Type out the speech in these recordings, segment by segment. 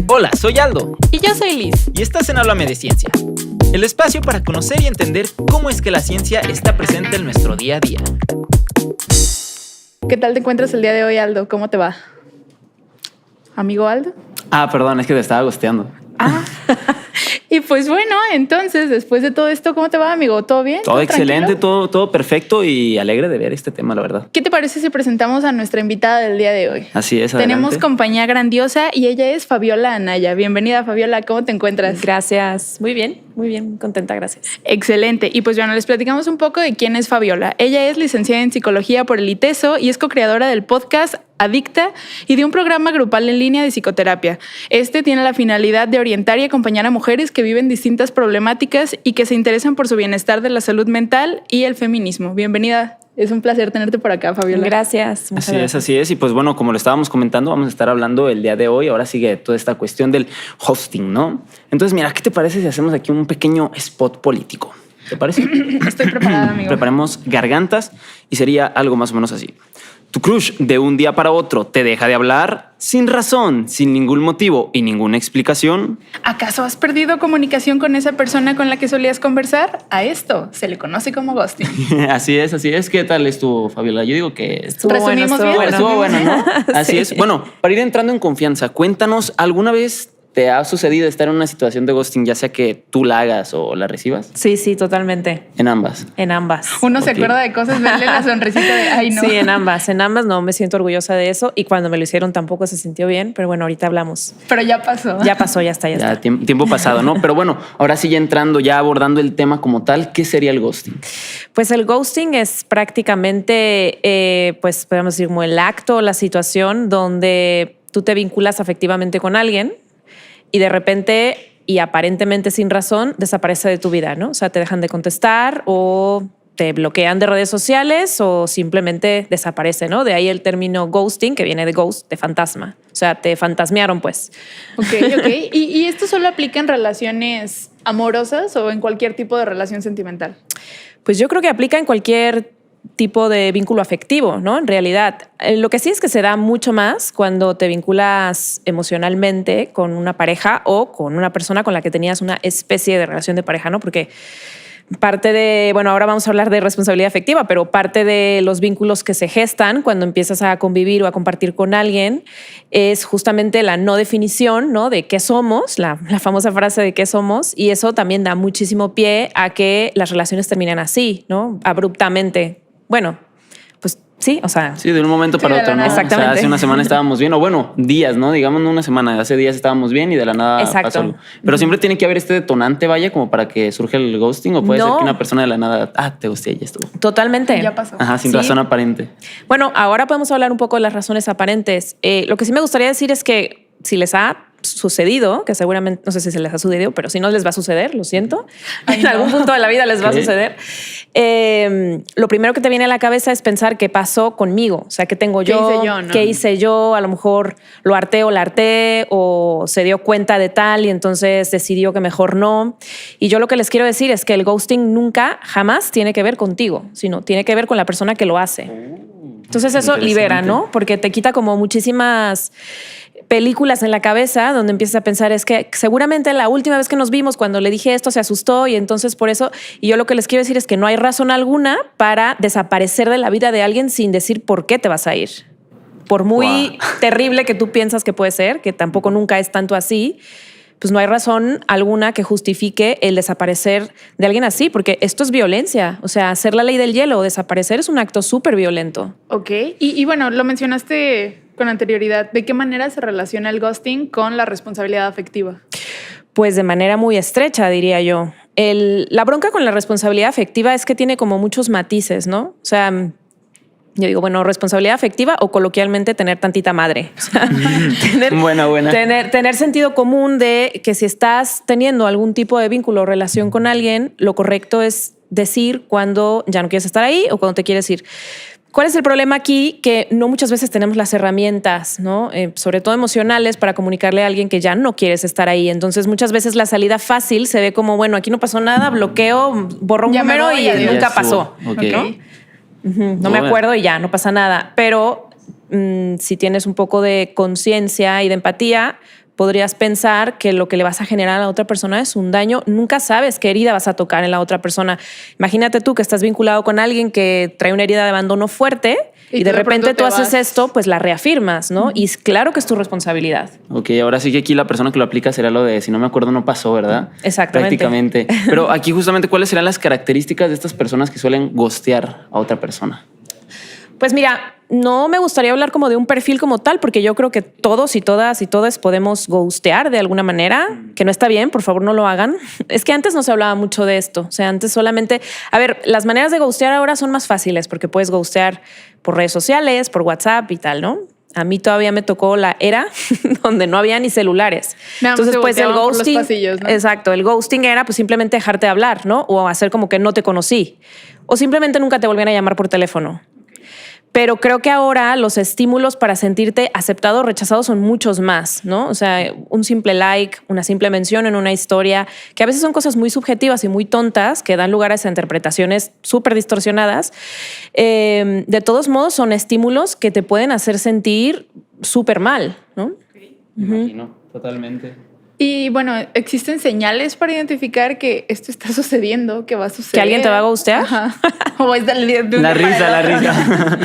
Hola, soy Aldo. Y yo soy Liz. Y estás en Háblame de Ciencia, el espacio para conocer y entender cómo es que la ciencia está presente en nuestro día a día. ¿Qué tal te encuentras el día de hoy, Aldo? ¿Cómo te va? ¿Amigo Aldo? Perdón, es que te estaba gosteando. Y pues bueno, entonces, después de todo esto, ¿cómo te va, amigo? ¿Todo bien? Todo excelente, tranquilo? todo perfecto y alegre de ver este tema, la verdad. ¿Qué te parece si presentamos a nuestra invitada del día de hoy? Así es, Tenemos adelante. compañía grandiosa y ella es Fabiola Anaya. Bienvenida, Fabiola. ¿Cómo te encuentras? Gracias. Muy bien, contenta, gracias. Excelente. Y pues bueno, les platicamos un poco de quién es Fabiola. Ella es licenciada en psicología por el ITESO y es co-creadora del podcast Adicta y de un programa grupal en línea de psicoterapia. Este tiene la finalidad de orientar y acompañar a mujeres que viven distintas problemáticas y que se interesan por su bienestar de la salud mental y el feminismo. Bienvenida. Es un placer tenerte por acá, Fabiola. Gracias. Muchas gracias. Así es. Y pues bueno, como lo estábamos comentando, vamos a estar hablando el día de hoy. Ahora sigue toda esta cuestión del hosting, ¿no? Entonces, mira, ¿qué te parece si hacemos aquí un pequeño spot político? ¿Te parece? Estoy preparada, amigo. Preparemos gargantas y sería algo más o menos así. Tu crush de un día para otro te deja de hablar sin razón, sin ningún motivo y ninguna explicación. ¿Acaso has perdido comunicación con esa persona con la que solías conversar? A esto se le conoce como ghosting. Así es. ¿Qué tal estuvo, Fabiola? Yo digo que Resumimos bien. estuvo bueno, ¿no? Así Sí. es. Bueno, para ir entrando en confianza, cuéntanos, ¿alguna vez te ha sucedido estar en una situación de ghosting, ya sea que tú la hagas o la recibas? Sí, totalmente. En ambas. En ambas. Uno se Ok. acuerda de cosas, verle la sonrisita de ay, no. Sí, en ambas no me siento orgullosa de eso y cuando me lo hicieron tampoco se sintió bien, pero bueno, ahorita hablamos. Pero ya pasó. Ya pasó, ya está. Tiempo pasado, ¿no? Pero bueno, ahora sí ya entrando, ya abordando el tema como tal, ¿qué sería el ghosting? Pues el ghosting es prácticamente, pues podemos decir como el acto, la situación donde tú te vinculas afectivamente con alguien y de repente y aparentemente sin razón desaparece de tu vida, ¿no? O sea, te dejan de contestar o te bloquean de redes sociales o simplemente desaparece, ¿no? De ahí el término ghosting, que viene de ghost, de fantasma. O sea, te fantasmearon, pues. Ok. ¿Y esto solo aplica en relaciones amorosas o en cualquier tipo de relación sentimental? Pues yo creo que aplica en cualquier tipo de vínculo afectivo, ¿no? En realidad, lo que sí es que se da mucho más cuando te vinculas emocionalmente con una pareja o con una persona con la que tenías una especie de relación de pareja, ¿no? Porque parte de, bueno, ahora vamos a hablar de responsabilidad afectiva, pero parte de los vínculos que se gestan cuando empiezas a convivir o a compartir con alguien es justamente la no definición, ¿no? De qué somos, la famosa frase de qué somos, y eso también da muchísimo pie a que las relaciones terminen así, ¿no? Abruptamente. Bueno, pues sí, o sea. Sí, de un momento para de la otro, ¿no? nada. Exactamente. O sea, hace una semana estábamos bien, o bueno, días, ¿no? Digamos no una semana, hace días estábamos bien y de la nada Exacto. pasó algo. Pero siempre tiene que haber este detonante, vaya, como para que surja el ghosting, o puede ser No. que una persona de la nada, te gusté y ya estuvo. Totalmente. Ya pasó. Ajá, sin Sí. razón aparente. Bueno, ahora podemos hablar un poco de las razones aparentes. Lo que sí me gustaría decir es que si les ha sucedido, que seguramente, no sé si se les ha sucedido, pero si no les va a suceder, lo siento. Ay, En no. algún punto de la vida les va a Ok. suceder. Lo primero que te viene a la cabeza es pensar qué pasó conmigo. O sea, qué tengo ¿Qué yo, hice yo, no? qué hice yo, a lo mejor lo harté o la harté, o se dio cuenta de tal y entonces decidió que mejor no. Y yo lo que les quiero decir es que el ghosting nunca, jamás tiene que ver contigo, sino tiene que ver con la persona que lo hace. Entonces eso Interesante. libera, ¿no? Porque te quita como muchísimas películas en la cabeza donde empiezas a pensar es que seguramente la última vez que nos vimos cuando le dije esto se asustó y entonces por eso, y yo lo que les quiero decir es que no hay razón alguna para desaparecer de la vida de alguien sin decir por qué te vas a ir. Por muy terrible que tú piensas que puede ser, que tampoco nunca es tanto así, pues no hay razón alguna que justifique el desaparecer de alguien así, porque esto es violencia. O sea, hacer la ley del hielo o desaparecer es un acto súper violento. Ok. Y bueno, lo mencionaste con anterioridad. ¿De qué manera se relaciona el ghosting con la responsabilidad afectiva? Pues de manera muy estrecha, diría yo. La bronca con la responsabilidad afectiva es que tiene como muchos matices, ¿no? O sea, yo digo, bueno, responsabilidad afectiva o coloquialmente tener tantita madre. O sea, Buena. Tener sentido común de que si estás teniendo algún tipo de vínculo o relación con alguien, lo correcto es decir cuando ya no quieres estar ahí o cuando te quieres ir. ¿Cuál es el problema aquí? Que no muchas veces tenemos las herramientas, ¿no? Sobre todo emocionales, para comunicarle a alguien que ya no quieres estar ahí. Entonces, muchas veces la salida fácil se ve como, bueno, aquí no pasó nada, bloqueo, borro un Ya me número voy, y adiós. nunca Ya pasó. estuvo. Ok. ¿No? No me acuerdo y ya, no pasa nada. Pero si tienes un poco de conciencia y de empatía, podrías pensar que lo que le vas a generar a la otra persona es un daño. Nunca sabes qué herida vas a tocar en la otra persona. Imagínate tú que estás vinculado con alguien que trae una herida de abandono fuerte y de repente tú haces esto, pues la reafirmas, ¿no? Y claro que es tu responsabilidad. Ok, ahora sí que aquí la persona que lo aplica será lo de si no me acuerdo no pasó, ¿verdad? Exactamente. Prácticamente. Pero aquí justamente, ¿cuáles serán las características de estas personas que suelen ghostear a otra persona? Pues mira, no me gustaría hablar como de un perfil como tal, porque yo creo que todos y todas y todas podemos ghostear de alguna manera, que no está bien, por favor no lo hagan. Es que antes no se hablaba mucho de esto, o sea, antes solamente... A ver, las maneras de ghostear ahora son más fáciles, porque puedes ghostear por redes sociales, por WhatsApp y tal, ¿no? A mí todavía me tocó la era donde no había ni celulares. Entonces, pues el ghosting, pasillos, ¿no? Exacto, el ghosting era pues simplemente dejarte de hablar, ¿no? O hacer como que no te conocí. O simplemente nunca te volvían a llamar por teléfono. Pero creo que ahora los estímulos para sentirte aceptado o rechazado son muchos más, ¿no? O sea, un simple like, una simple mención en una historia, que a veces son cosas muy subjetivas y muy tontas, que dan lugar a esas interpretaciones súper distorsionadas. De todos modos, son estímulos que te pueden hacer sentir súper mal, ¿no? Me imagino, totalmente. Y bueno, ¿existen señales para identificar que esto está sucediendo, que va a suceder? ¿Que alguien te va a ghostear? Ajá. O es La risa.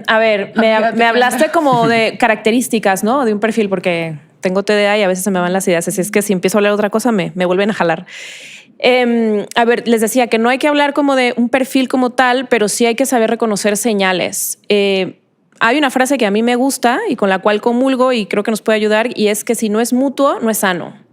A ver, me hablaste como de características, ¿no? De un perfil, porque tengo TDA y a veces se me van las ideas. Así es que si empiezo a hablar otra cosa, me vuelven a jalar. A ver, les decía que no hay que hablar como de un perfil como tal, pero sí hay que saber reconocer señales. Hay una frase que a mí me gusta y con la cual comulgo y creo que nos puede ayudar, y es que si no es mutuo, no es sano.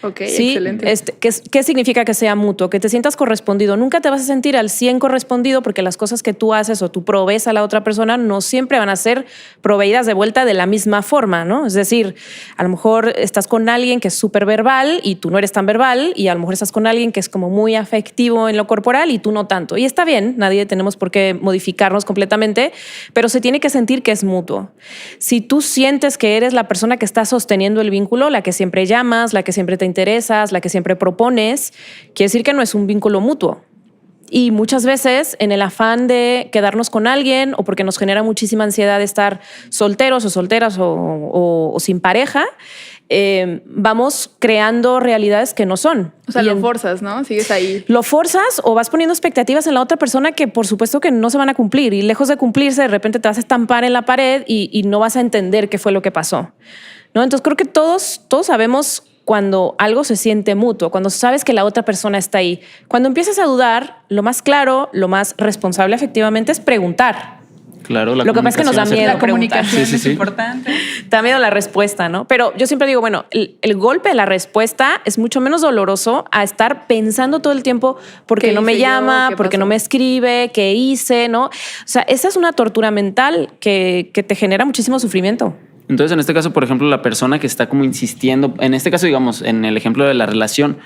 Ok, ¿Sí? excelente. ¿Qué significa que sea mutuo? Que te sientas correspondido. Nunca te vas a sentir al 100 correspondido, porque las cosas que tú haces o tú provees a la otra persona no siempre van a ser proveídas de vuelta de la misma forma, ¿no? Es decir, a lo mejor estás con alguien que es súper verbal y tú no eres tan verbal, y a lo mejor estás con alguien que es como muy afectivo en lo corporal y tú no tanto. Y está bien, nadie tenemos por qué modificarnos completamente, pero se tiene que sentir que es mutuo. Si tú sientes que eres la persona que está sosteniendo el vínculo, la que siempre llamas, la que siempre te interesas, la que siempre propones, quiere decir que no es un vínculo mutuo. Y muchas veces, en el afán de quedarnos con alguien o porque nos genera muchísima ansiedad de estar solteros o solteras o sin pareja, vamos creando realidades que no son. O sea, lo forzas, ¿no? Sigues ahí. Lo forzas o vas poniendo expectativas en la otra persona que por supuesto que no se van a cumplir, y lejos de cumplirse, de repente te vas a estampar en la pared y no vas a entender qué fue lo que pasó, ¿no? Entonces creo que todos sabemos cuando algo se siente mutuo, cuando sabes que la otra persona está ahí. Cuando empiezas a dudar, lo más claro, lo más responsable efectivamente es preguntar. Claro, lo que pasa es que nos da miedo. La comunicación sí. es importante. Te da miedo la respuesta, ¿no? Pero yo siempre digo, bueno, el golpe de la respuesta es mucho menos doloroso a estar pensando todo el tiempo por qué no me llama, por qué no me escribe, qué hice, ¿no? O sea, esa es una tortura mental que te genera muchísimo sufrimiento. Entonces, en este caso, por ejemplo, la persona que está como insistiendo, en este caso, digamos, en el ejemplo de la relación,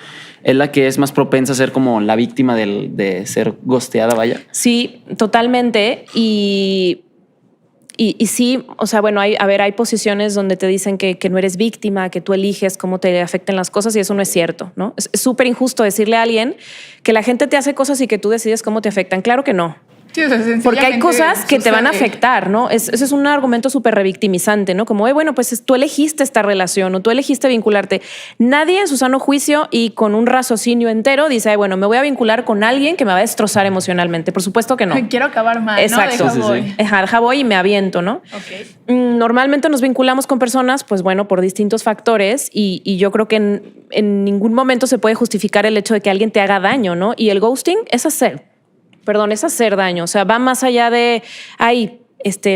es la que es más propensa a ser como la víctima de ser ghosteada, vaya. Sí, totalmente. Y sí, o sea, bueno, hay posiciones donde te dicen que no eres víctima, que tú eliges cómo te afecten las cosas, y eso no es cierto, ¿no? Es súper injusto decirle a alguien que la gente te hace cosas y que tú decides cómo te afectan. Claro que no. Sí, o sea, porque hay cosas que te van a afectar, ¿no? Ese es un argumento súper revictimizante, ¿no? Como, bueno, pues tú elegiste esta relación o tú elegiste vincularte. Nadie en su sano juicio y con un raciocinio entero dice, bueno, me voy a vincular con alguien que me va a destrozar emocionalmente. Por supuesto que no. Quiero acabar mal, exacto. ¿no? Deja voy y me aviento, ¿no? Okay. Normalmente nos vinculamos con personas, pues bueno, por distintos factores, y yo creo que en ningún momento se puede justificar el hecho de que alguien te haga daño, ¿no? Y el ghosting es hacer daño. O sea, va más allá de,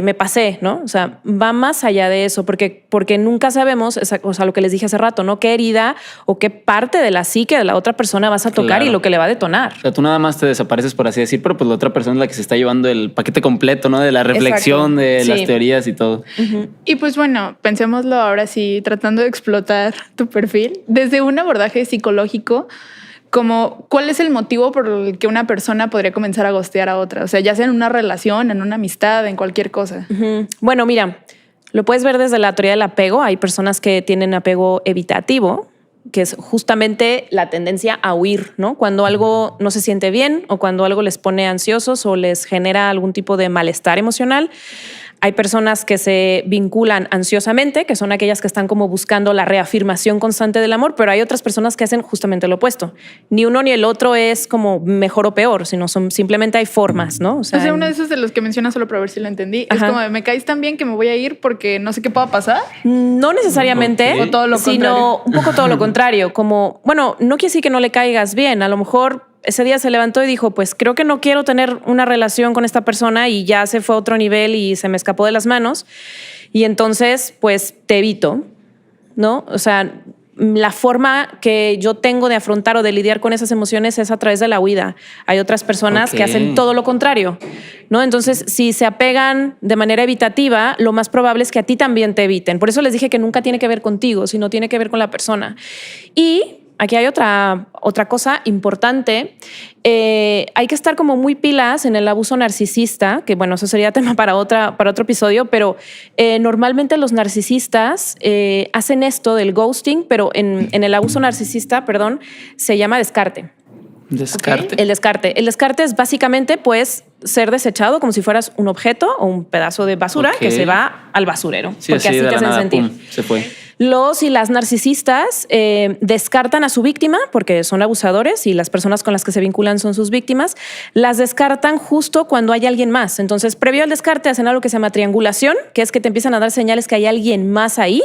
me pasé, ¿no? O sea, va más allá de eso, porque nunca sabemos, o sea, lo que les dije hace rato, ¿no? Qué herida o qué parte de la psique de la otra persona vas a tocar, claro, y lo que le va a detonar. O sea, tú nada más te desapareces, por así decir, pero pues la otra persona es la que se está llevando el paquete completo, ¿no? De la reflexión, exacto, de las teorías y todo. Uh-huh. Y pues bueno, pensémoslo ahora sí, tratando de explotar tu perfil desde un abordaje psicológico. Como, ¿cuál es el motivo por el que una persona podría comenzar a ghostear a otra? O sea, ya sea en una relación, en una amistad, en cualquier cosa. Uh-huh. Bueno, mira, lo puedes ver desde la teoría del apego. Hay personas que tienen apego evitativo, que es justamente la tendencia a huir, ¿no? Cuando algo no se siente bien o cuando algo les pone ansiosos o les genera algún tipo de malestar emocional, Hay personas que se vinculan ansiosamente, que son aquellas que están como buscando la reafirmación constante del amor, pero hay otras personas que hacen justamente lo opuesto. Ni uno ni el otro es como mejor o peor, sino simplemente hay formas, ¿no? O sea, uno de esos de los que mencionas, solo para ver si lo entendí, es como me caes tan bien que me voy a ir porque no sé qué pueda pasar. No necesariamente, o todo lo sino contrario. un poco todo lo contrario. Como, bueno, no quiere decir que no le caigas bien, a lo mejor ese día se levantó y dijo, pues creo que no quiero tener una relación con esta persona y ya se fue a otro nivel y se me escapó de las manos. Y entonces, pues te evito, ¿no? O sea, la forma que yo tengo de afrontar o de lidiar con esas emociones es a través de la huida. Hay otras personas que hacen todo lo contrario, ¿no? Entonces, si se apegan de manera evitativa, lo más probable es que a ti también te eviten. Por eso les dije que nunca tiene que ver contigo, sino tiene que ver con la persona. Y aquí hay otra cosa importante. Hay que estar como muy pilas en el abuso narcisista, que bueno, eso sería tema para otro episodio, pero normalmente los narcisistas hacen esto del ghosting, pero en el abuso narcisista, perdón, se llama descarte. ¿Descarte? Okay. El descarte es básicamente pues ser desechado como si fueras un objeto o un pedazo de basura que se va al basurero. Sí, porque así te hacen sentir. Pum, se fue. Los y las narcisistas descartan a su víctima porque son abusadores y las personas con las que se vinculan son sus víctimas. Las descartan justo cuando hay alguien más. Entonces, previo al descarte hacen algo que se llama triangulación, que es que te empiezan a dar señales que hay alguien más ahí.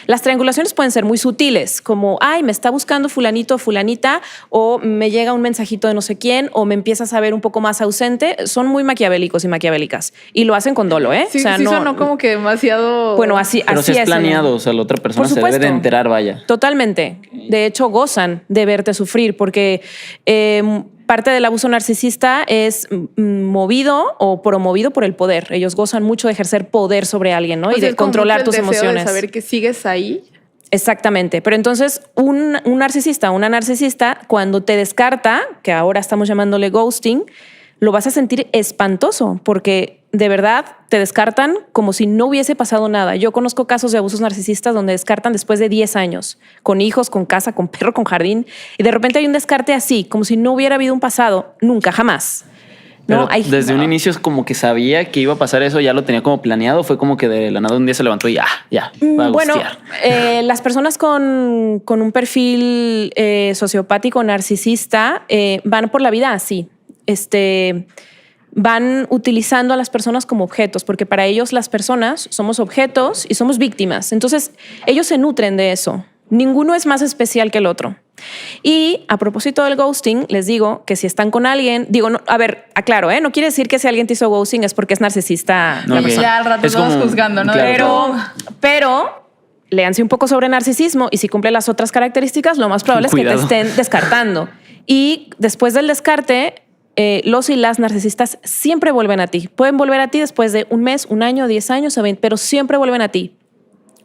Las triangulaciones pueden ser muy sutiles, como, ay, me está buscando fulanito o fulanita, o me llega un mensajito de no sé quién, o me empiezas a ver un poco más ausente. Son muy maquiavélicos y maquiavélicas. Y lo hacen con dolo, ¿eh? Sí, o sea, sí no, sonó como que demasiado... Bueno, así Pero así si es es. planeado, o sea, la otra persona se debe de enterar, vaya. Totalmente. De hecho, gozan de verte sufrir porque parte del abuso narcisista es movido o promovido por el poder. Ellos gozan mucho de ejercer poder sobre alguien, ¿no? O sea, y de es como controlar mucho tus el deseo emociones. de saber que sigues ahí. Exactamente. Pero entonces un narcisista, una narcisista, cuando te descarta, que ahora estamos llamándole ghosting, lo vas a sentir espantoso porque de verdad te descartan como si no hubiese pasado nada. Yo conozco casos de abusos narcisistas donde descartan después de 10 años, con hijos, con casa, con perro, con jardín, y de repente hay un descarte así, como si no hubiera habido un pasado, nunca, jamás. Pero desde un inicio es como que sabía que iba a pasar eso, ya lo tenía como planeado, fue como que de la nada un día se levantó y ya, va a Bueno, gustear. las personas con un perfil sociopático narcisista van por la vida así. Van utilizando a las personas como objetos, porque para ellos las personas somos objetos y somos víctimas. Entonces, ellos se nutren de eso. Ninguno es más especial que el otro. Y a propósito del ghosting, les digo que si están con alguien, a ver, aclaro, no quiere decir que si alguien te hizo ghosting es porque es narcisista. No, okay. Ya al rato estamos juzgando, ¿no? Claro, pero léanse un poco sobre narcisismo y si cumple las otras características, lo más probable es que te estén descartando. Y después del descarte, los y las narcisistas siempre vuelven a ti. Pueden volver a ti después de un mes, un año, 10 años, 20, pero siempre vuelven a ti.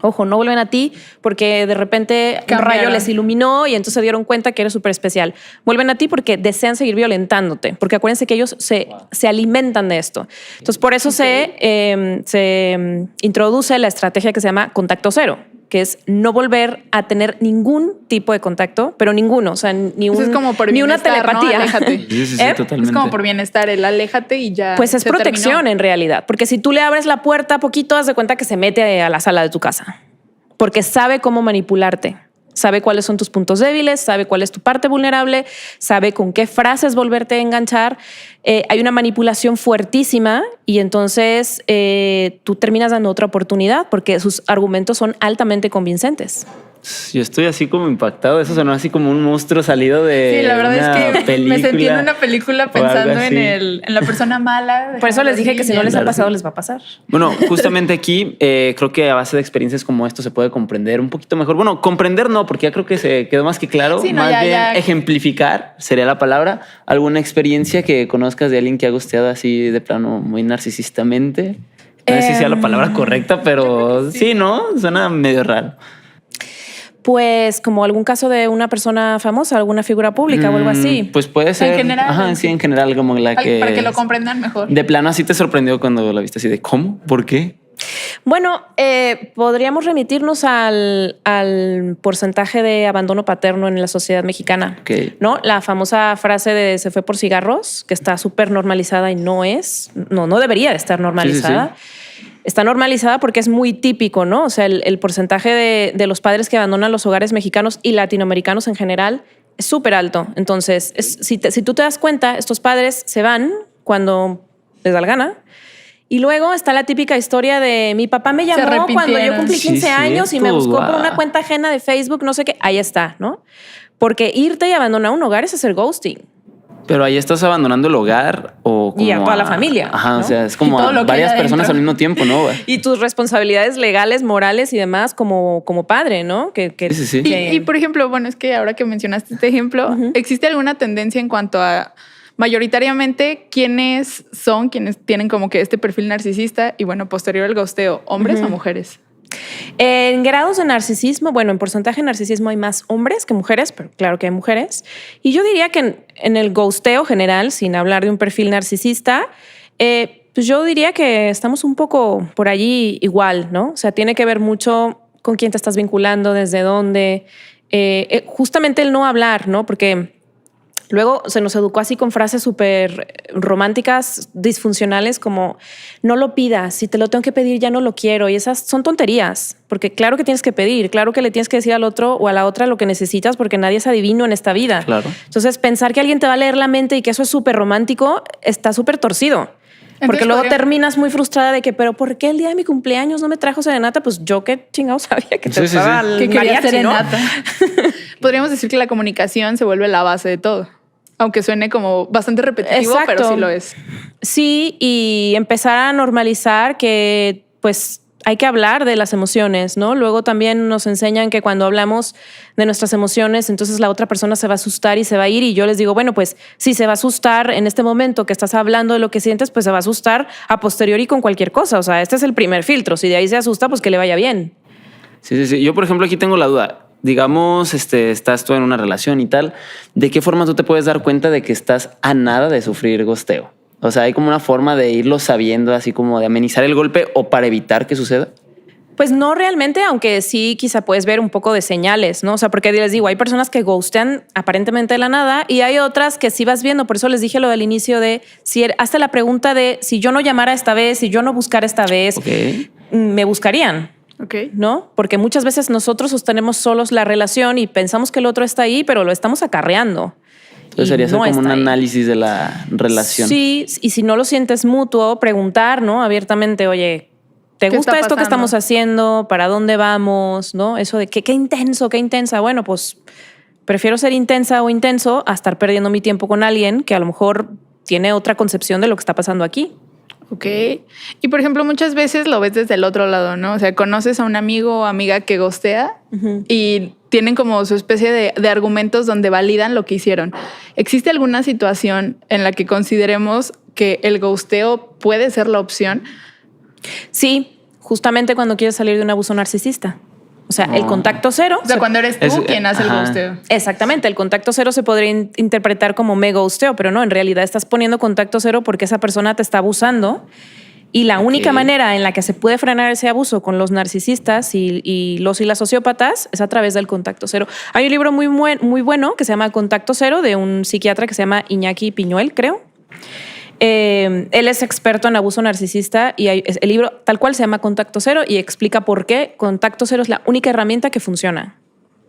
Ojo, no vuelven a ti porque de repente un rayo les iluminó y entonces se dieron cuenta que eres súper especial. Vuelven a ti porque desean seguir violentándote, porque acuérdense que ellos se alimentan de esto. Entonces, por eso se introduce la estrategia que se llama contacto cero, que es no volver a tener ningún tipo de contacto, pero ninguno, o sea, ni una telepatía. ¿No? Aléjate. Sí, totalmente. Es como por bienestar, el aléjate y ya. Pues es protección terminó. en realidad, porque si tú le abres la puerta poquito, haz de cuenta que se mete a la sala de tu casa, porque sabe cómo manipularte. Sabe cuáles son tus puntos débiles, sabe cuál es tu parte vulnerable, sabe con qué frases volverte a enganchar. Hay una manipulación fuertísima y entonces tú terminas dando otra oportunidad porque sus argumentos son altamente convincentes. Yo estoy así como impactado. Eso sonó así como un monstruo salido de Sí, la verdad es que película, me sentí en una película pensando en la persona mala. Por eso les dije que si no les ha pasado, les va a pasar. Bueno, justamente aquí creo que a base de experiencias como esto se puede comprender un poquito mejor. Bueno, comprender no, porque ya creo que se quedó más que claro. Sí, no, más bien ya. ejemplificar sería la palabra. ¿Alguna experiencia que conozcas de alguien que ha gusteado así de plano muy narcisistamente? No sé si sea la palabra correcta, pero sí, ¿no? Suena medio raro. Pues como algún caso de una persona famosa, alguna figura pública o algo así. Pues puede ser. En general. Ajá, sí, en general, como la que. Para que lo comprendan mejor. De plano, así te sorprendió cuando la viste así de ¿cómo? ¿Por qué? Bueno, podríamos remitirnos al porcentaje de abandono paterno en la sociedad mexicana. Okay. ¿No? La famosa frase de se fue por cigarros, que está súper normalizada y no debería de estar normalizada. Sí. está normalizada porque es muy típico, ¿no? O sea, el porcentaje de los padres que abandonan los hogares mexicanos y latinoamericanos en general es súper alto. Entonces, si tú te das cuenta, estos padres se van cuando les da la gana. Y luego está la típica historia de mi papá me llamó cuando yo cumplí 15 años y me buscó por una cuenta ajena de Facebook, no sé qué. Ahí está, ¿no? Porque irte y abandonar un hogar es hacer ghosting. Pero ahí estás abandonando el hogar o como y a toda la familia. Ajá, ¿no? o sea, es como a varias personas al mismo tiempo, ¿no? Y tus responsabilidades legales, morales y demás como padre, ¿no? Sí. Y por ejemplo, bueno, es que ahora que mencionaste este ejemplo, ¿existe alguna tendencia en cuanto a mayoritariamente quiénes son quienes tienen como que este perfil narcisista y bueno, posterior al ghosteo, hombres o mujeres? En grados de narcisismo, bueno, en porcentaje de narcisismo hay más hombres que mujeres, pero claro que hay mujeres. Y yo diría que en el ghosteo general, sin hablar de un perfil narcisista, pues yo diría que estamos un poco por allí igual, ¿no? O sea, tiene que ver mucho con quién te estás vinculando, desde dónde. Justamente el no hablar, ¿no? Porque luego se nos educó así con frases súper románticas, disfuncionales, como no lo pidas, si te lo tengo que pedir ya no lo quiero. Y esas son tonterías, porque claro que tienes que pedir, claro que le tienes que decir al otro o a la otra lo que necesitas, porque nadie es adivino en esta vida. Claro. Entonces, pensar que alguien te va a leer la mente y que eso es súper romántico está súper torcido. Porque luego terminas muy frustrada de que, pero ¿por qué el día de mi cumpleaños no me trajo serenata? Pues yo qué chingados sabía que te estaba que quería mariachi, serenata. ¿No? Podríamos decir que la comunicación se vuelve la base de todo. Aunque suene como bastante repetitivo, exacto, pero sí lo es. Sí, y empezar a normalizar que pues hay que hablar de las emociones, ¿no? Luego también nos enseñan que cuando hablamos de nuestras emociones, entonces la otra persona se va a asustar y se va a ir. Y yo les digo, bueno, pues si se va a asustar en este momento que estás hablando de lo que sientes, pues se va a asustar a posteriori con cualquier cosa. O sea, este es el primer filtro. Si de ahí se asusta, pues que le vaya bien. Sí. Yo, por ejemplo, aquí tengo la duda. Digamos, estás tú en una relación y tal. ¿De qué forma tú te puedes dar cuenta de que estás a nada de sufrir ghosteo? O sea, ¿hay como una forma de irlo sabiendo, así como de amenizar el golpe o para evitar que suceda? Pues no realmente, aunque sí quizá puedes ver un poco de señales, ¿no? O sea, porque les digo, hay personas que ghostean aparentemente de la nada y hay otras que sí vas viendo. Por eso les dije lo del inicio de, hazte la pregunta de si yo no llamara esta vez, si yo no buscara esta vez, me buscarían. Okay. ¿No? Porque muchas veces nosotros sostenemos solos la relación y pensamos que el otro está ahí, pero lo estamos acarreando. Entonces sería hacer como un análisis de la relación. Sí, y si no lo sientes mutuo, preguntar, ¿no? Abiertamente, oye, ¿te gusta esto que estamos haciendo? ¿Para dónde vamos? ¿No? Eso de qué intenso, qué intensa. Bueno, pues prefiero ser intensa o intenso a estar perdiendo mi tiempo con alguien que a lo mejor tiene otra concepción de lo que está pasando aquí. Ok. Y por ejemplo, muchas veces lo ves desde el otro lado, ¿no? O sea, conoces a un amigo o amiga que ghostea y tienen como su especie de argumentos donde validan lo que hicieron. ¿Existe alguna situación en la que consideremos que el ghosteo puede ser la opción? Sí, justamente cuando quieres salir de un abuso narcisista. O sea, el contacto cero. O sea, cuando eres tú quien hace el ghosteo. Exactamente. El contacto cero se podría interpretar como me ghosteo, pero no, en realidad estás poniendo contacto cero porque esa persona te está abusando. Y la única manera en la que se puede frenar ese abuso con los narcisistas y las sociópatas es a través del contacto cero. Hay un libro muy bueno que se llama Contacto Cero de un psiquiatra que se llama Iñaki Piñuel, creo. Él es experto en abuso narcisista y el libro tal cual se llama Contacto Cero y explica por qué Contacto Cero es la única herramienta que funciona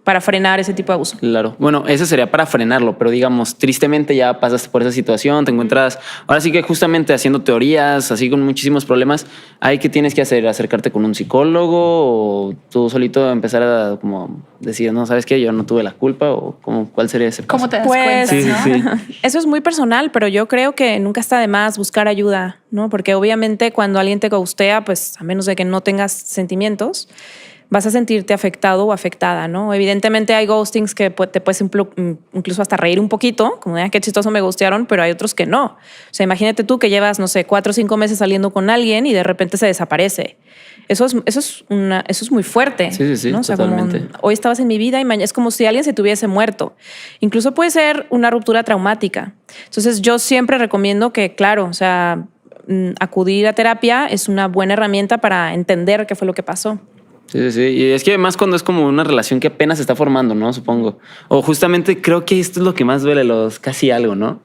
para frenar ese tipo de abuso. Claro. Bueno, eso sería para frenarlo, pero digamos, tristemente ya pasaste por esa situación, te encuentras ahora sí que justamente haciendo teorías, así con muchísimos problemas. ¿Hay qué tienes que hacer? ¿Acercarte con un psicólogo o tú solito empezar a como decir, no, ¿sabes qué? Yo no tuve la culpa o cuál sería ese paso? ¿Cómo te das cuenta? Sí. Eso es muy personal, pero yo creo que nunca está de más buscar ayuda, ¿no? Porque obviamente cuando alguien te ghostea, pues a menos de que no tengas sentimientos, vas a sentirte afectado o afectada, ¿no? Evidentemente hay ghostings que te puedes incluso hasta reír un poquito, como qué chistoso me ghostearon, pero hay otros que no. O sea, imagínate tú que llevas, no sé, 4 o 5 meses saliendo con alguien y de repente se desaparece. Eso es muy fuerte. Sí, ¿no? O sea, totalmente. como, hoy estabas en mi vida y mañana es como si alguien se tuviese muerto. Incluso puede ser una ruptura traumática. Entonces yo siempre recomiendo que, claro, o sea, acudir a terapia es una buena herramienta para entender qué fue lo que pasó. Sí. Y es que además cuando es como una relación que apenas se está formando, ¿no? Supongo. O justamente creo que esto es lo que más duele, los casi algo, ¿no?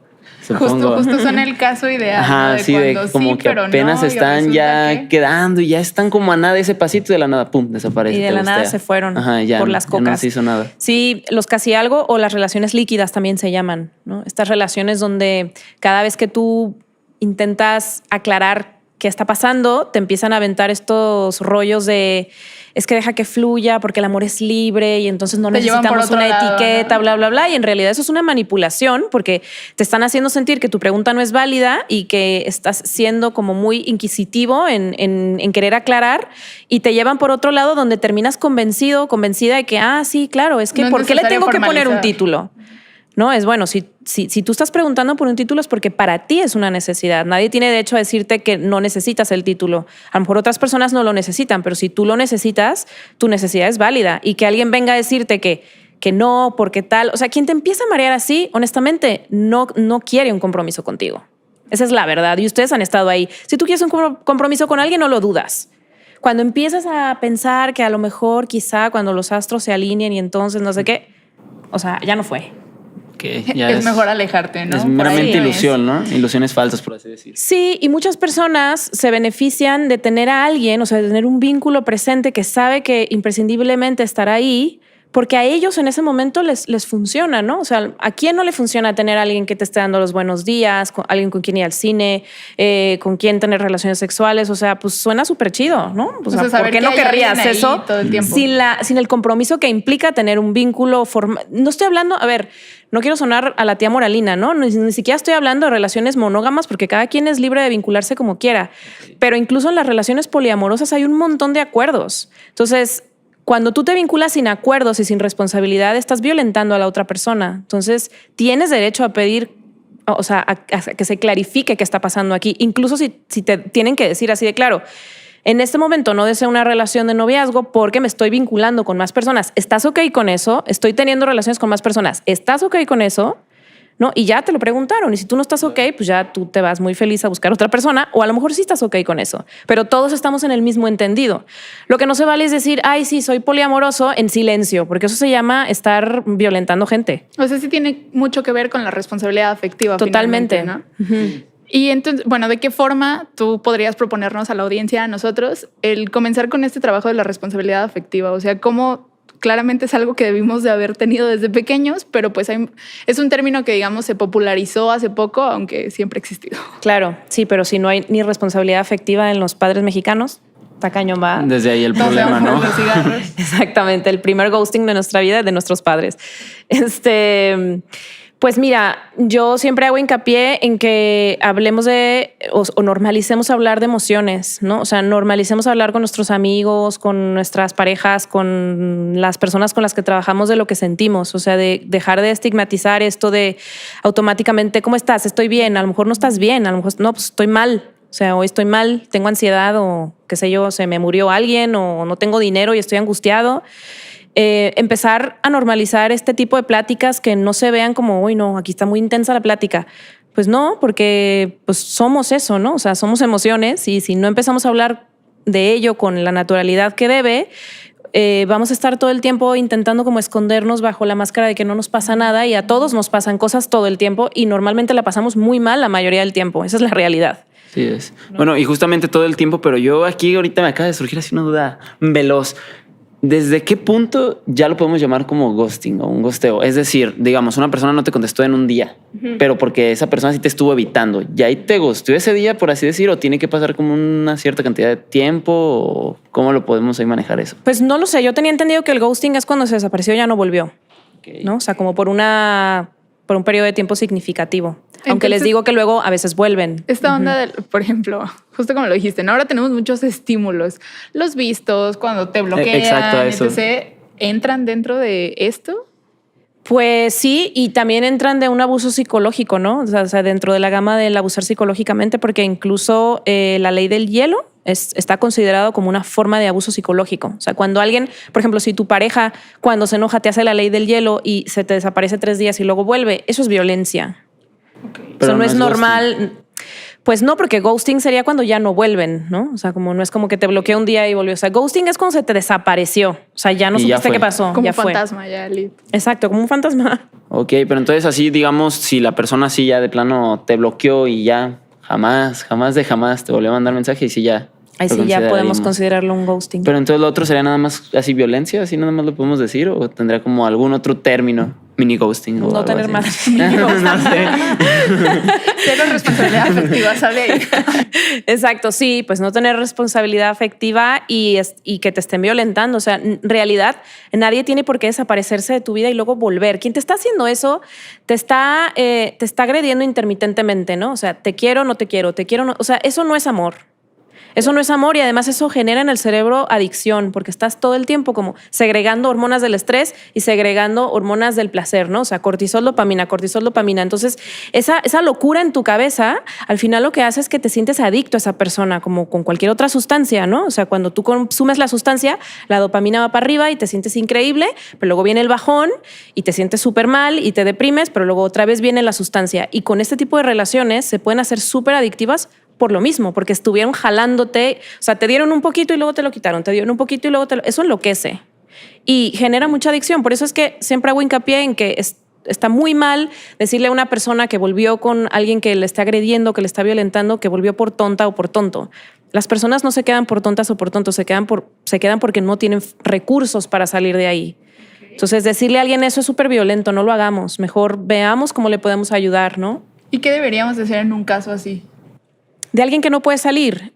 supongo. Justo son el caso ideal. Ajá, ¿no? De sí, de cuando como sí, que pero apenas no, y están resulta ya que- quedando y ya están como a nada de ese pasito y de la nada, pum, desaparece. Y de te la nada gustea. se fueron Ajá, ya, por las ya no cocas. se hizo nada. Sí, los casi algo o las relaciones líquidas también se llaman, ¿no? Estas relaciones donde cada vez que tú intentas aclarar qué está pasando, te empiezan a aventar estos rollos de es que deja que fluya porque el amor es libre y entonces no Te llevan por necesitamos otro una lado, etiqueta, ¿no? bla, bla, bla. Y en realidad eso es una manipulación porque te están haciendo sentir que tu pregunta no es válida y que estás siendo como muy inquisitivo en querer aclarar y te llevan por otro lado donde terminas convencido, convencida de que, sí, claro, es que No es ¿por qué le necesario tengo que poner un formalizar. título? No, es bueno, si tú estás preguntando por un título es porque para ti es una necesidad. Nadie tiene derecho a decirte que no necesitas el título. A lo mejor otras personas no lo necesitan, pero si tú lo necesitas, tu necesidad es válida. Y que alguien venga a decirte que no, porque tal. O sea, quien te empieza a marear así, honestamente, no quiere un compromiso contigo. Esa es la verdad. Y ustedes han estado ahí. Si tú quieres un compromiso con alguien, no lo dudas. Cuando empiezas a pensar que a lo mejor, quizá, cuando los astros se alineen y entonces no sé qué, o sea, ya no fue. Que ya es mejor alejarte, ¿no? Es Por ahí meramente no es. ilusión, ¿no? Ilusiones falsas, por así decir. Sí, y muchas personas se benefician de tener a alguien, o sea, de tener un vínculo presente que sabe que imprescindiblemente estará ahí, porque a ellos en ese momento les funciona, ¿no? O sea, ¿a quién no le funciona tener a alguien que te esté dando los buenos días, alguien con quien ir al cine, con quien tener relaciones sexuales? O sea, pues suena súper chido, ¿no? O sea, ¿por saber qué que no hay querrías alguien ahí eso todo el tiempo. sin el compromiso que implica tener un vínculo formal? No estoy hablando, a ver, no quiero sonar a la tía moralina, ¿no? Ni siquiera estoy hablando de relaciones monógamas porque cada quien es libre de vincularse como quiera. Pero incluso en las relaciones poliamorosas hay un montón de acuerdos. Entonces, cuando tú te vinculas sin acuerdos y sin responsabilidad, estás violentando a la otra persona. Entonces, tienes derecho a pedir, o sea, a que se clarifique qué está pasando aquí. Incluso si te tienen que decir así de claro, en este momento no deseo una relación de noviazgo porque me estoy vinculando con más personas. ¿Estás ok con eso? Estoy teniendo relaciones con más personas. ¿Estás ok con eso? ¿No? Y ya te lo preguntaron. Y si tú no estás ok, pues ya tú te vas muy feliz a buscar otra persona, o a lo mejor sí estás ok con eso. Pero todos estamos en el mismo entendido. Lo que no se vale es decir, ay, sí, soy poliamoroso en silencio, porque eso se llama estar violentando gente. O sea, sí tiene mucho que ver con la responsabilidad afectiva. Totalmente. Finalmente, ¿no? Y entonces, bueno, ¿de qué forma tú podrías proponernos a la audiencia, a nosotros, el comenzar con este trabajo de la responsabilidad afectiva? O sea, ¿cómo claramente es algo que debimos de haber tenido desde pequeños, pero pues es un término que, digamos, se popularizó hace poco, aunque siempre ha existido? Claro, sí, pero si no hay ni responsabilidad afectiva en los padres mexicanos, tacaño va. Desde ahí el problema, ¿no? Los cigarros. Exactamente, el primer ghosting de nuestra vida, de nuestros padres. Pues mira, yo siempre hago hincapié en que hablemos o normalicemos hablar de emociones, ¿no? O sea, normalicemos hablar con nuestros amigos, con nuestras parejas, con las personas con las que trabajamos de lo que sentimos. O sea, de dejar de estigmatizar esto de automáticamente, ¿cómo estás? Estoy bien. A lo mejor no estás bien, a lo mejor no, pues estoy mal. O sea, hoy estoy mal, tengo ansiedad o qué sé yo, se me murió alguien o no tengo dinero y estoy angustiado. Empezar a normalizar este tipo de pláticas que no se vean como, uy, no, aquí está muy intensa la plática. Pues no, porque pues somos eso, ¿no? O sea, somos emociones y si no empezamos a hablar de ello con la naturalidad que debe, vamos a estar todo el tiempo intentando como escondernos bajo la máscara de que no nos pasa nada y a todos nos pasan cosas todo el tiempo y normalmente la pasamos muy mal la mayoría del tiempo. Esa es la realidad. Sí es. Bueno, y justamente todo el tiempo, pero yo aquí ahorita me acaba de surgir así una duda veloz. ¿Desde qué punto ya lo podemos llamar como ghosting o un ghosteo? Es decir, digamos, una persona no te contestó en un día, pero porque esa persona sí te estuvo evitando. ¿Ya ahí te ghosteó ese día, por así decir, o tiene que pasar como una cierta cantidad de tiempo? ¿O cómo lo podemos ahí manejar eso? Pues no lo sé. Yo tenía entendido que el ghosting es cuando se desapareció y ya no volvió. Okay. ¿No? O sea, como por un periodo de tiempo significativo. Aunque les Entonces, digo que luego a veces vuelven. Esta onda, por ejemplo, justo como lo dijiste, ¿no? Ahora tenemos muchos estímulos. Los vistos, cuando te bloquean, Exacto, eso. etc. ¿Entran dentro de esto? Pues sí, y también entran de un abuso psicológico, ¿no? O sea, dentro de la gama del abusar psicológicamente, porque incluso la ley del hielo está considerado como una forma de abuso psicológico. O sea, cuando alguien, por ejemplo, si tu pareja cuando se enoja te hace la ley del hielo y se te desaparece 3 días y luego vuelve, eso es violencia. Okay. Pero Eso no es normal. ghosting. Pues no, porque ghosting sería cuando ya no vuelven, ¿no? O sea, como no es como que te bloqueó un día y volvió. O sea, ghosting es cuando se te desapareció. O sea, ya no Y ya supiste fue. qué pasó. Como ya fue. fantasma, ya, Lit. Exacto, como un fantasma. Ok, pero entonces así, digamos, si la persona así ya de plano te bloqueó y ya jamás te volvió a mandar mensaje y sí ya... Ahí sí ya podemos considerarlo un ghosting. Pero entonces lo otro sería nada más así violencia, así nada más lo podemos decir, o tendría como algún otro término, mini ghosting. No tener más. No sé. Cero responsabilidad afectiva, sale ahí. Exacto, sí, pues no tener responsabilidad afectiva y que te estén violentando. O sea, en realidad nadie tiene por qué desaparecerse de tu vida y luego volver. Quien te está haciendo eso te está agrediendo intermitentemente, ¿no? O sea, te quiero, no te quiero, no. O sea, eso no es amor. Eso no es amor y además eso genera en el cerebro adicción porque estás todo el tiempo como segregando hormonas del estrés y segregando hormonas del placer, ¿no? O sea, cortisol, dopamina. Entonces, esa locura en tu cabeza, al final lo que hace es que te sientes adicto a esa persona, como con cualquier otra sustancia, ¿no? O sea, cuando tú consumes la sustancia, la dopamina va para arriba y te sientes increíble, pero luego viene el bajón y te sientes súper mal y te deprimes, pero luego otra vez viene la sustancia. Y con este tipo de relaciones se pueden hacer súper adictivas por lo mismo, porque estuvieron jalándote, o sea, te dieron un poquito y luego te lo quitaron, te dieron un poquito y luego eso enloquece y genera mucha adicción. Por eso es que siempre hago hincapié en que está muy mal decirle a una persona que volvió con alguien que le está agrediendo, que le está violentando, que volvió por tonta o por tonto. Las personas no se quedan por tontas o por tontos, se quedan porque no tienen recursos para salir de ahí. Entonces, decirle a alguien eso es súper violento, no lo hagamos. Mejor veamos cómo le podemos ayudar, ¿no? ¿Y qué deberíamos hacer en un caso así? De alguien que no puede salir,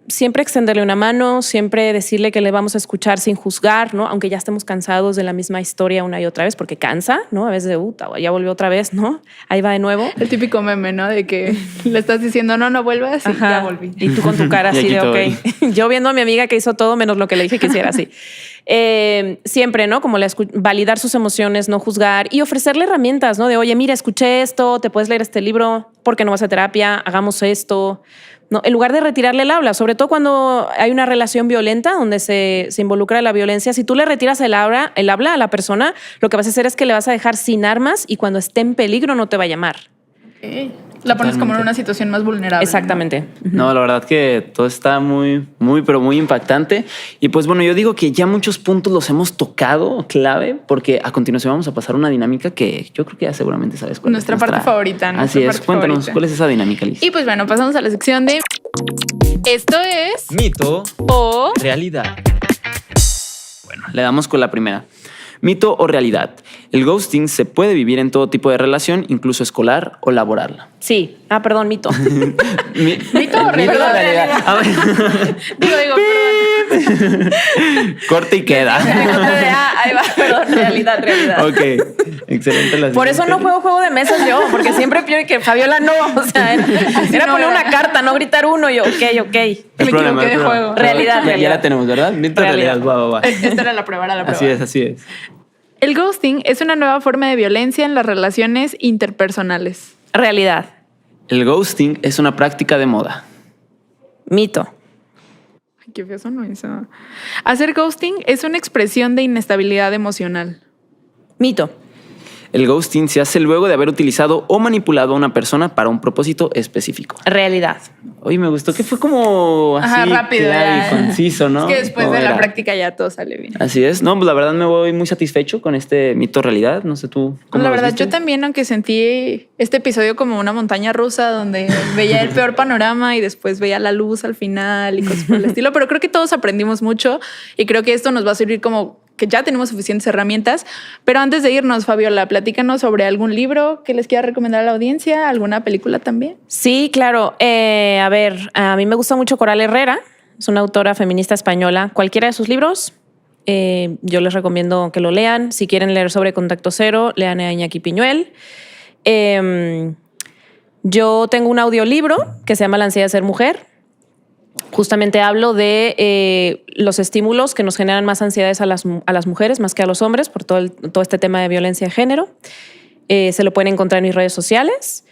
siempre extenderle una mano, siempre decirle que le vamos a escuchar sin juzgar, ¿no? Aunque ya estemos cansados de la misma historia una y otra vez, porque cansa, ¿no? A veces ya volvió otra vez, ¿no? Ahí va de nuevo. El típico meme, ¿no? De que le estás diciendo, no vuelvas y ya volví. Y tú con tu cara así de, ok. Yo viendo a mi amiga que hizo todo menos lo que le dije que hiciera, así. Siempre, ¿no? Como validar sus emociones, no juzgar y ofrecerle herramientas, ¿no? De, oye, mira, escuché esto, te puedes leer este libro, ¿por qué no vas a terapia? Hagamos esto. No, en lugar de retirarle el habla, sobre todo cuando hay una relación violenta donde se involucra la violencia, si tú le retiras el habla a la persona, lo que vas a hacer es que le vas a dejar sin armas y cuando esté en peligro no te va a llamar. Okay. La pones como en una situación más vulnerable. Exactamente. No, la verdad que todo está muy, pero muy impactante. Y pues bueno, yo digo que ya muchos puntos los hemos tocado clave, porque a continuación vamos a pasar una dinámica que yo creo que ya seguramente sabes cuál nuestra es. Parte favorita. Así es, cuéntanos, ¿cuál es esa dinámica, Liz? Y pues bueno, pasamos a la sección de... Esto es... Mito o... realidad. Bueno, le damos con la primera. Mito o realidad. El ghosting se puede vivir en todo tipo de relación, incluso escolar o laboral. Sí. Perdón, mito. ¿Mito o realidad? Digo, perdón. Corte y queda. Ahí va, perdón, realidad. Ok, excelente. Por eso no juego de mesas yo, porque siempre pienso que Fabiola no. O sea, era poner una carta, no gritar uno. Yo, ok. Me equivoqué de juego. Realidad. Ya la tenemos, ¿verdad? Mito o realidad. Va. Esta era la prueba, Así es. El ghosting es una nueva forma de violencia en las relaciones interpersonales. Realidad. El ghosting es una práctica de moda. Mito. Ay, qué feo sonó eso. Hacer ghosting es una expresión de inestabilidad emocional. Mito. El ghosting se hace luego de haber utilizado o manipulado a una persona para un propósito específico. Realidad. Oye, me gustó que fue como así rápido, claro y conciso, ¿no? Es que después de la práctica ya todo sale bien. Así es. No, pues la verdad me voy muy satisfecho con este mito realidad. No sé tú cómo La lo verdad, viste. yo también, aunque sentí este episodio como una montaña rusa donde veía el peor panorama y después veía la luz al final y cosas por el estilo, pero creo que todos aprendimos mucho y creo que esto nos va a servir como que ya tenemos suficientes herramientas. Pero antes de irnos, Fabiola, platícanos sobre algún libro que les quiera recomendar a la audiencia, alguna película también. Sí, claro. A mí me gusta mucho Coral Herrera, es una autora feminista española. Cualquiera de sus libros, yo les recomiendo que lo lean. Si quieren leer sobre Contacto Cero, lean a Iñaki Piñuel. Yo tengo un audiolibro que se llama La ansiedad de ser mujer. Justamente hablo de los estímulos que nos generan más ansiedades a las mujeres más que a los hombres por todo este tema de violencia de género. Se lo pueden encontrar en mis redes sociales.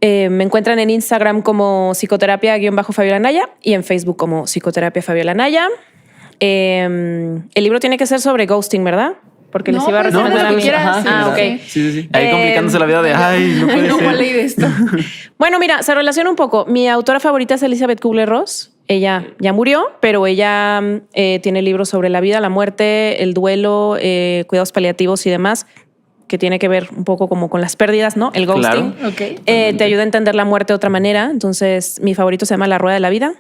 Me encuentran en Instagram como psicoterapia_Fabiola Naya y en Facebook como psicoterapia Fabiola Naya. El libro tiene que ser sobre ghosting, ¿verdad? Porque les iba a recomendar a mí. Ok. Sí. Ahí complicándose la vida de, no puede ser. ¿Cuál leí de esto? Bueno, mira, se relaciona un poco. Mi autora favorita es Elizabeth Kubler-Ross. Ella ya murió, pero ella tiene libros sobre la vida, la muerte, el duelo, cuidados paliativos y demás, que tiene que ver un poco como con las pérdidas, ¿no? El ghosting. Claro. Ok. Te ayuda a entender la muerte de otra manera. Entonces, mi favorito se llama La Rueda de la Vida.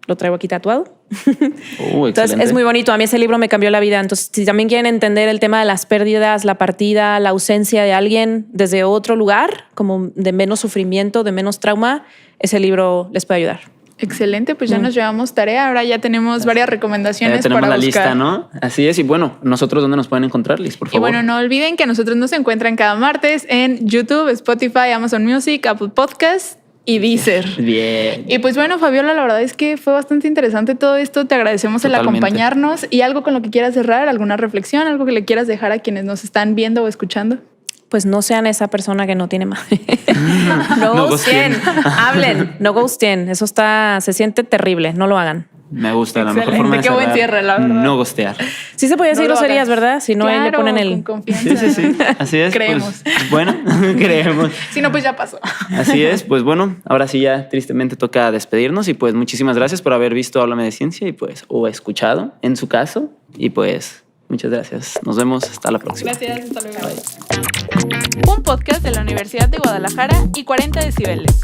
Lo traigo aquí tatuado. Entonces, excelente. es muy bonito. A mí ese libro me cambió la vida. Entonces, si también quieren entender el tema de las pérdidas, la partida, la ausencia de alguien desde otro lugar, como de menos sufrimiento, de menos trauma, ese libro les puede ayudar. Excelente, pues ya nos llevamos tarea. Ahora ya tenemos varias recomendaciones Ya tenemos para la buscar. lista, ¿no? Así es. Y bueno, nosotros, ¿dónde nos pueden encontrar, Liz, por favor? Y bueno, no olviden que nosotros nos encuentran cada martes en YouTube, Spotify, Amazon Music, Apple Podcasts y Deezer. Bien. Y pues bueno, Fabiola, la verdad es que fue bastante interesante todo esto. Te agradecemos el Totalmente. acompañarnos. ¿Y algo con lo que quieras cerrar? ¿Alguna reflexión? ¿Algo que le quieras dejar a quienes nos están viendo o escuchando? Pues no sean esa persona que no tiene madre. No No ghostien. ghostien. Hablen, no ghostien. Eso se siente terrible. No lo hagan. Me gusta, la mejor Excelente, forma de qué buen cerrar. cierre, la verdad. No gostear. Sí se podía decir No lo groserías, hagas. ¿verdad? Si no, ahí le Claro, ponen con el... confianza. Sí. Así es. Creemos. Pues, bueno, creemos. Si no, pues ya pasó. Así es, pues bueno, ahora sí ya tristemente toca despedirnos y pues muchísimas gracias por haber visto Háblame de Ciencia y pues o escuchado en su caso y pues muchas gracias. Nos vemos hasta la próxima. Gracias, hasta luego. Un podcast de la Universidad de Guadalajara y 40 decibeles.